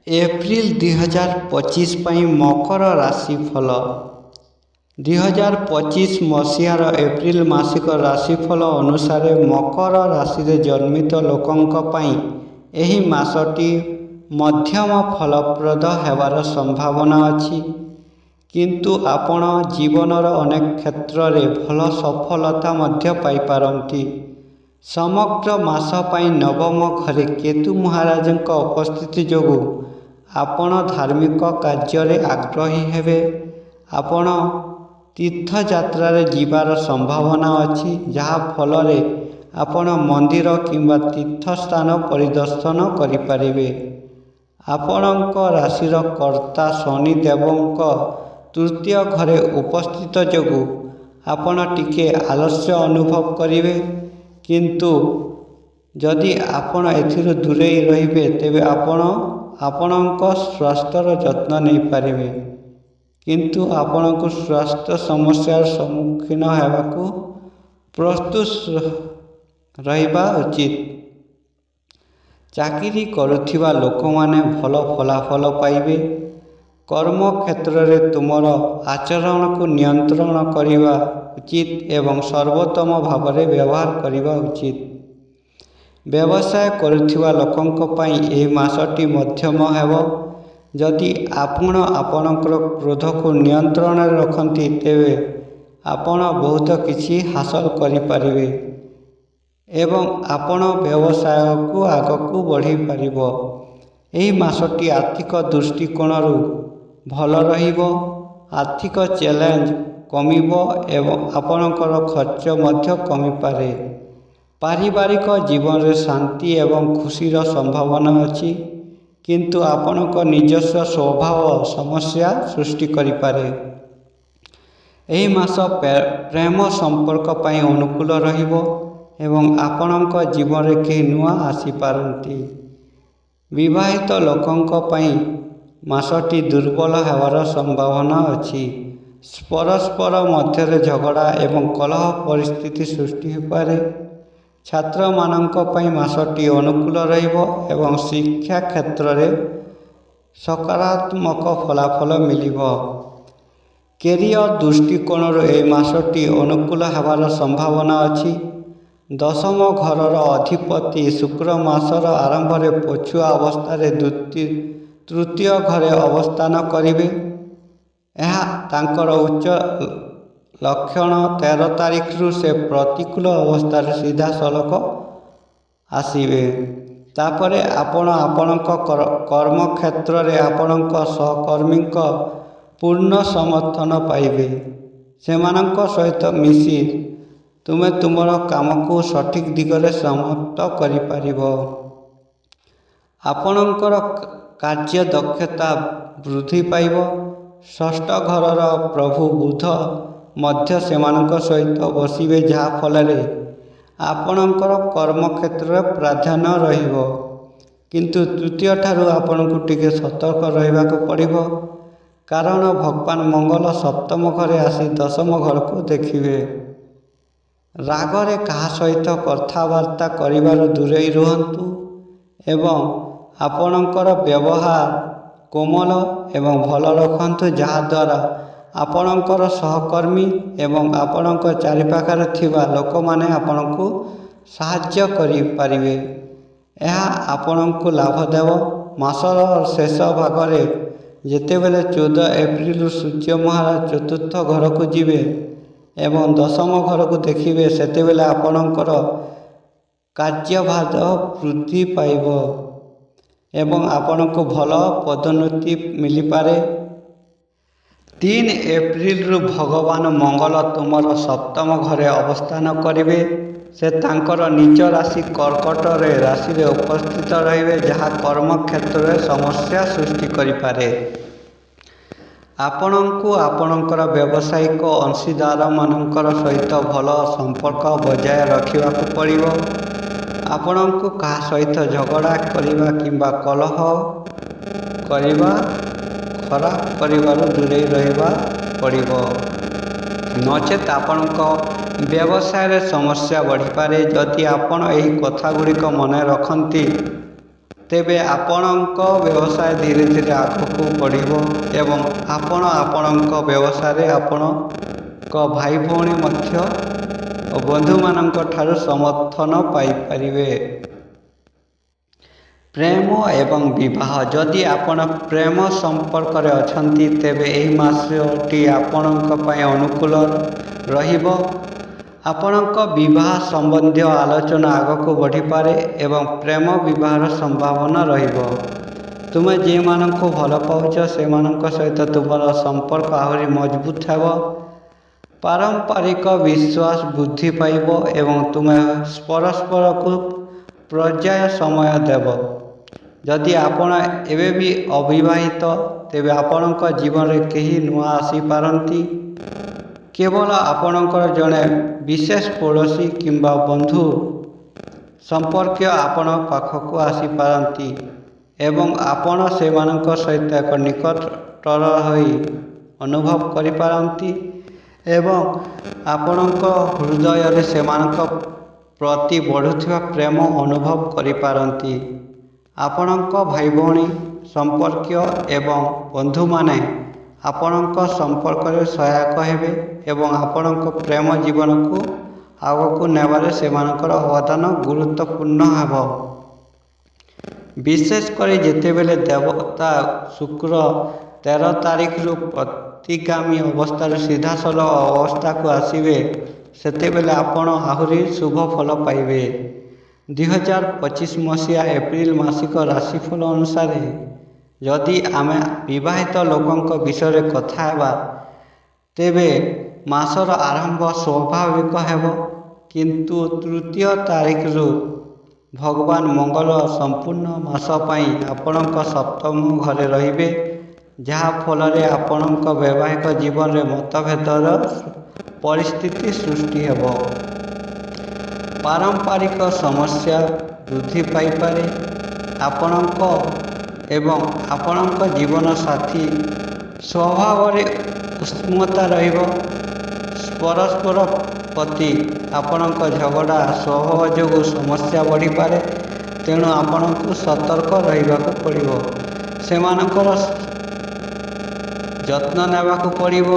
April 2025 ପାଇଁ ମକର ରାଶିଫଳ। 2025 ମସିହାର April ମାସିକ ରାଶିଫଳ ଅନୁସାରେ ମକର ରାଶିରେ ଜନ୍ମିତ ଲୋକଙ୍କ ପାଇଁ ଏହି ମାସଟି ମଧ୍ୟମ ଫଳପ୍ରଦ ହେବାର ସମ୍ଭାବନା ଅଛି, କିନ୍ତୁ ଆପଣ ଜୀବନର ଅନେକ କ୍ଷେତ୍ରରେ ଭଲ ସଫଳତା ମଧ୍ୟ ପାଇପାରନ୍ତି। ସମଗ୍ର ମାସ ପାଇଁ ନବମ ଘରେ କେତୁ ମହାରାଜଙ୍କ ଉପସ୍ଥିତି ଯୋଗୁଁ ଆପଣ ଧାର୍ମିକ କାର୍ଯ୍ୟରେ ଆଗ୍ରହୀ ହେବେ। ଆପଣ ତୀର୍ଥଯାତ୍ରାରେ ଯିବାର ସମ୍ଭାବନା ଅଛି, ଯାହା ଫଳରେ ଆପଣ ମନ୍ଦିର କିମ୍ବା ତୀର୍ଥସ୍ଥାନ ପରିଦର୍ଶନ କରିପାରିବେ। ଆପଣଙ୍କ ରାଶିର କର୍ତ୍ତା ଶନି ଦେବଙ୍କ ତୃତୀୟ ଘରେ ଉପସ୍ଥିତ ଯୋଗୁଁ ଆପଣ ଟିକେ ଆଳସ୍ୟ ଅନୁଭବ କରିବେ, କିନ୍ତୁ ଯଦି ଆପଣ ଏଥିରୁ ଦୂରେଇ ରହିବେ ତେବେ ଆପଣ ଆପଣଙ୍କ ସ୍ୱାସ୍ଥ୍ୟର ଯତ୍ନ ନେଇପାରିବେ, କିନ୍ତୁ ଆପଣଙ୍କୁ ସ୍ୱାସ୍ଥ୍ୟ ସମସ୍ୟାର ସମ୍ମୁଖୀନ ହେବାକୁ ପ୍ରସ୍ତୁତ ରହିବା ଉଚିତ। ଚାକିରି କରୁଥିବା ଲୋକମାନେ ଭଲ ଫଳାଫଳ ପାଇବେ। କର୍ମକ୍ଷେତ୍ରରେ ତୁମର ଆଚରଣକୁ ନିୟନ୍ତ୍ରଣ କରିବା ଉଚିତ ଏବଂ ସର୍ବୋତ୍ତମ ଭାବରେ ବ୍ୟବହାର କରିବା ଉଚିତ। ବ୍ୟବସାୟ କରୁଥିବା ଲୋକଙ୍କ ପାଇଁ ଏହି ମାସଟି ମଧ୍ୟମ ହେବ। ଯଦି ଆପଣ ଆପଣଙ୍କର କ୍ରୋଧକୁ ନିୟନ୍ତ୍ରଣରେ ରଖନ୍ତି ତେବେ ଆପଣ ବହୁତ କିଛି ହାସଲ କରିପାରିବେ ଏବଂ ଆପଣ ବ୍ୟବସାୟକୁ ଆଗକୁ ବଢ଼ିପାରିବ। ଏହି ମାସଟି ଆର୍ଥିକ ଦୃଷ୍ଟିକୋଣରୁ ଭଲ ରହିବ। ଆର୍ଥିକ ଚ୍ୟାଲେଞ୍ଜ କମିବ ଏବଂ ଆପଣଙ୍କର ଖର୍ଚ୍ଚ ମଧ୍ୟ କମିପାରେ। ପାରିବାରିକ ଜୀବନରେ ଶାନ୍ତି ଏବଂ ଖୁସିର ସମ୍ଭାବନା ଅଛି, କିନ୍ତୁ ଆପଣଙ୍କ ନିଜସ୍ୱ ସ୍ୱଭାବ ସମସ୍ୟା ସୃଷ୍ଟି କରିପାରେ। ଏହି ମାସ ପ୍ରେମ ସମ୍ପର୍କ ପାଇଁ ଅନୁକୂଳ ରହିବ ଏବଂ ଆପଣଙ୍କ ଜୀବନରେ କେହି ନୂଆ ଆସିପାରନ୍ତି। ବିବାହିତ ଲୋକଙ୍କ ପାଇଁ ମାସଟି ଦୁର୍ବଳ ହେବାର ସମ୍ଭାବନା ଅଛି। ପରସ୍ପର ମଧ୍ୟରେ ଝଗଡ଼ା ଏବଂ କଳହ ପରିସ୍ଥିତି ସୃଷ୍ଟି ହୋଇପାରେ। ଛାତ୍ରମାନଙ୍କ ପାଇଁ ମାସଟି ଅନୁକୂଳ ରହିବ ଏବଂ ଶିକ୍ଷା କ୍ଷେତ୍ରରେ ସକାରାତ୍ମକ ଫଳାଫଳ ମିଳିବ। କ୍ୟାରିୟର ଦୃଷ୍ଟିକୋଣରୁ ଏହି ମାସଟି ଅନୁକୂଳ ହେବାର ସମ୍ଭାବନା ଅଛି। ଦଶମ ଘରର ଅଧିପତି ଶୁକ୍ର ମାସର ଆରମ୍ଭରେ ପଛୁଆ ଅବସ୍ଥାରେ ତୃତୀୟ ଘରେ ଅବସ୍ଥାନ କରିବେ। ଏହା ତାଙ୍କର ଉଚ୍ଚ ଲକ୍ଷଣ 13 ତାରିଖରୁ ସେ ପ୍ରତିକୂଳ ଅବସ୍ଥାରେ ସିଧାସଳଖ ଆସିବେ। ତାପରେ ଆପଣ ଆପଣଙ୍କ କର୍ମକ୍ଷେତ୍ରରେ ଆପଣଙ୍କ ସହକର୍ମୀଙ୍କ ପୂର୍ଣ୍ଣ ସମର୍ଥନ ପାଇବେ। ସେମାନଙ୍କ ସହିତ ମିଶି ତୁମେ ତୁମର କାମକୁ ସଠିକ ଦିଗରେ ସମାପ୍ତ କରିପାରିବ। ଆପଣଙ୍କର କାର୍ଯ୍ୟଦକ୍ଷତା ବୃଦ୍ଧି ପାଇବ। ଷଷ୍ଠ ଘରର ପ୍ରଭୁ ବୁଧ ମଧ୍ୟ ସେମାନଙ୍କ ସହିତ ବସିବେ, ଯାହା ଫଳରେ ଆପଣଙ୍କର କର୍ମକ୍ଷେତ୍ରରେ ପ୍ରାଧାନ୍ୟ ରହିବ, କିନ୍ତୁ ତୃତୀୟ ଠାରୁ ଆପଣଙ୍କୁ ଟିକେ ସତର୍କ ରହିବାକୁ ପଡ଼ିବ, କାରଣ ଭଗବାନ ମଙ୍ଗଳ ସପ୍ତମ ଘରେ ଆସି ଦଶମ ଘରକୁ ଦେଖିବେ। ରାଗରେ କାହା ସହିତ କଥାବାର୍ତ୍ତା କରିବାରୁ ଦୂରେଇ ରୁହନ୍ତୁ ଏବଂ ଆପଣଙ୍କର ବ୍ୟବହାର କୋମଳ ଏବଂ ଭଲ ରଖନ୍ତୁ, ଯାହାଦ୍ୱାରା ଆପଣଙ୍କର ସହକର୍ମୀ ଏବଂ ଆପଣଙ୍କ ଚାରିପାଖରେ ଥିବା ଲୋକମାନେ ଆପଣଙ୍କୁ ସାହାଯ୍ୟ କରିପାରିବେ। ଏହା ଆପଣଙ୍କୁ ଲାଭ ଦେବ। ମାସର ଶେଷ ଭାଗରେ ଯେତେବେଳେ 14 ଏପ୍ରିଲରୁ ସୂର୍ଯ୍ୟ ମହାରାଜ ଚତୁର୍ଥ ଘରକୁ ଯିବେ ଏବଂ ଦଶମ ଘରକୁ ଦେଖିବେ, ସେତେବେଳେ ଆପଣଙ୍କର କାର୍ଯ୍ୟଭାର ବୃଦ୍ଧି ପାଇବ ଏବଂ ଆପଣଙ୍କୁ ଭଲ ପଦୋନ୍ନତି ମିଳିପାରେ। 3 ଏପ୍ରିଲରୁ ଭଗବାନ ମଙ୍ଗଳ ତୁମର ସପ୍ତମ ଘରେ ଅବସ୍ଥାନ କରିବେ। ସେ ତାଙ୍କର ନିଜ ରାଶି କର୍କଟ ରାଶିରେ ଉପସ୍ଥିତ ରହିବେ, ଯାହା କର୍ମକ୍ଷେତ୍ରରେ ସମସ୍ୟା ସୃଷ୍ଟି କରିପାରେ। ଆପଣଙ୍କୁ ଆପଣଙ୍କର ବ୍ୟବସାୟିକ ଅଂଶୀଦାରମାନଙ୍କ ସହିତ ଭଲ ସମ୍ପର୍କ ବଜାୟ ରଖିବାକୁ ପଡ଼ିବ। ଆପଣଙ୍କୁ କାହା ସହିତ ଝଗଡ଼ା କରିବା କିମ୍ବା କଳହ କରିବା ଖରାପ କରିବାରୁ ଦୂରେଇ ରହିବାକୁ ପଡ଼ିବ, ନଚେତ୍ ଆପଣଙ୍କ ବ୍ୟବସାୟରେ ସମସ୍ୟା ବଢ଼ିପାରେ। ଯଦି ଆପଣ ଏହି କଥାଗୁଡ଼ିକ ମନେ ରଖନ୍ତି ତେବେ ଆପଣଙ୍କ ବ୍ୟବସାୟ ଧୀରେ ଧୀରେ ଆଗକୁ ବଢ଼ିବ ଏବଂ ଆପଣ ଆପଣଙ୍କ ବ୍ୟବସାୟରେ ଆପଣଙ୍କ ଭାଇ ଭଉଣୀ ମଧ୍ୟ ଓ ବନ୍ଧୁମାନଙ୍କ ଠାରୁ ସମର୍ଥନ ପାଇପାରିବେ। ପ୍ରେମ ଏବଂ ବିବାହ। ଯଦି ଆପଣ ପ୍ରେମ ସମ୍ପର୍କରେ ଅଛନ୍ତି ତେବେ ଏହି ମାସଟି ଆପଣଙ୍କ ପାଇଁ ଅନୁକୂଳ ରହିବ। ଆପଣଙ୍କ ବିବାହ ସମ୍ବନ୍ଧୀୟ ଆଲୋଚନା ଆଗକୁ ବଢ଼ିପାରେ ଏବଂ ପ୍ରେମ ବିବାହର ସମ୍ଭାବନା ରହିବ। ତୁମେ ଯେଉଁମାନଙ୍କୁ ଭଲ ପାଉଛ ସେମାନଙ୍କ ସହିତ ତୁମର ସମ୍ପର୍କ ଆହୁରି ମଜବୁତ ହେବ। ପାରମ୍ପରିକ ବିଶ୍ୱାସ ବୃଦ୍ଧି ପାଇବ ଏବଂ ତୁମେ ପରସ୍ପରକୁ ପର୍ଯ୍ୟାୟ ସମୟ ଦେବ। ଯଦି ଆପଣ ଏବେ ବି ଅବିବାହିତ ତେବେ ଆପଣଙ୍କ ଜୀବନରେ କେହି ନୂଆ ଆସିପାରନ୍ତି। କେବଳ ଆପଣଙ୍କର ଜଣେ ବିଶେଷ ପଡ଼ୋଶୀ କିମ୍ବା ବନ୍ଧୁ ସମ୍ପର୍କୀୟ ଆପଣଙ୍କ ପାଖକୁ ଆସିପାରନ୍ତି ଏବଂ ଆପଣ ସେମାନଙ୍କ ସହିତ ଏକ ନିକଟତର ହୋଇ ଅନୁଭବ କରିପାରନ୍ତି ଏବଂ ଆପଣଙ୍କ ହୃଦୟରେ ସେମାନଙ୍କ ପ୍ରତି ବଢ଼ୁଥିବା ପ୍ରେମ ଅନୁଭବ କରିପାରନ୍ତି। ଆପଣଙ୍କ ଭାଇ ଭଉଣୀ, ସମ୍ପର୍କୀୟ ଏବଂ ବନ୍ଧୁମାନେ ଆପଣଙ୍କ ସମ୍ପର୍କରେ ସହାୟକ ହେବେ ଏବଂ ଆପଣଙ୍କ ପ୍ରେମ ଜୀବନକୁ ଆଗକୁ ନେବାରେ ସେମାନଙ୍କର ଅବଦାନ ଗୁରୁତ୍ୱପୂର୍ଣ୍ଣ ହେବ। ବିଶେଷ କରି ଯେତେବେଳେ ଦେବତା ଶୁକ୍ର 13 ତାରିଖରୁ ପ୍ରତିଗାମୀ ଅବସ୍ଥାରୁ ସିଧାସଳଖ ଅବସ୍ଥାକୁ ଆସିବେ ସେତେବେଳେ ଆପଣ ଆହୁରି ଶୁଭ ଫଳ ପାଇବେ। 2025 ମସିହା ଏପ୍ରିଲ ମାସିକ ରାଶିଫଳ ଅନୁସାରେ ଯଦି ଆମେ ବିବାହିତ ଲୋକଙ୍କ ବିଷୟରେ କଥା ହେବା ତେବେ ମାସର ଆରମ୍ଭ ସ୍ୱାଭାବିକ ହେବ କିନ୍ତୁ ତୃତୀୟ ତାରିଖରୁ ଭଗବାନ ମଙ୍ଗଳ ସମ୍ପୂର୍ଣ୍ଣ ମାସ ପାଇଁ ଆପଣଙ୍କ ସପ୍ତମ ଘରେ ରହିବେ ଯାହା ଫଳରେ ଆପଣଙ୍କ ବୈବାହିକ ଜୀବନରେ ମତଭେଦର ପରିସ୍ଥିତି ସୃଷ୍ଟି ହେବ। ପାରମ୍ପରିକ ସମସ୍ୟା ବୃଦ୍ଧି ପାଇପାରେ। ଆପଣଙ୍କ ଏବଂ ଆପଣଙ୍କ ଜୀବନସାଥୀ ସ୍ୱଭାବରେ ଉଷ୍ମତା ରହିବ। ପରସ୍ପର ପ୍ରତି ଆପଣଙ୍କ ଝଗଡ଼ା ସ୍ୱଭାବ ଯୋଗୁଁ ସମସ୍ୟା ବଢ଼ିପାରେ ତେଣୁ ଆପଣଙ୍କୁ ସତର୍କ ରହିବାକୁ ପଡ଼ିବ। ସେମାନଙ୍କର ଯତ୍ନ ନେବାକୁ ପଡ଼ିବ